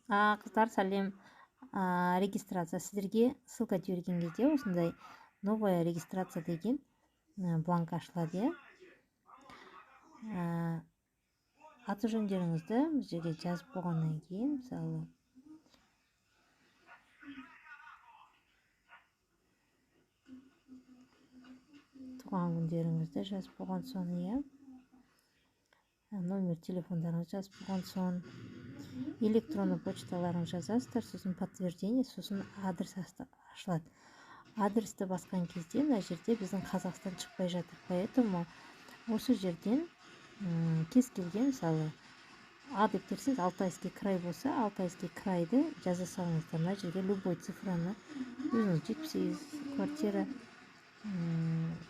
Кыздар, салем. Регистрация сіздерге ссылка жіберген кезде осындай новая регистрация деген бланк ашылады. Аты жөндеріңізді бұл жерге жазып болғаннан кейін, мысалы туған күндеріңізді жазып болған соң, номер телефондарыңызды жазып болған соң, электронный почталарыңызды жазасыздар, сосын подтверждение, сосын адрес ашылады. Адресті басқан кезде мына жерде біздің Қазақстан шықпай жатыр. Поэтому осы жерден кез келген, мысалы А деп терсеңіз, Алтайский край болса, Алтайский крайды жаза салыңыздар. Мына жерге любой цифраны өзіңіз 78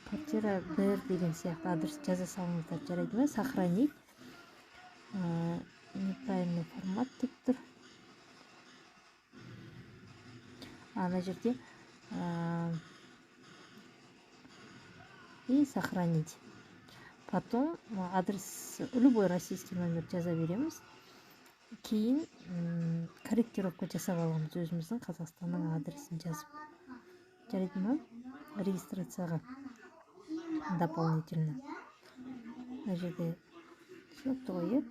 квартира 1 деген сияқты адрес жаза салыңыздар. Жарайды ма? Сохранить. Неправильный формат деп тұр. Ана жерде и сохранить. Потом адрес, любой российский номер жаза береміз. Кейін корректировка жасап аламыз, өзіміздің Қазақстанның адресін жазып. Жарайды ма? Регистрацияға дополнительно. Мына жерде түсінікті ғой,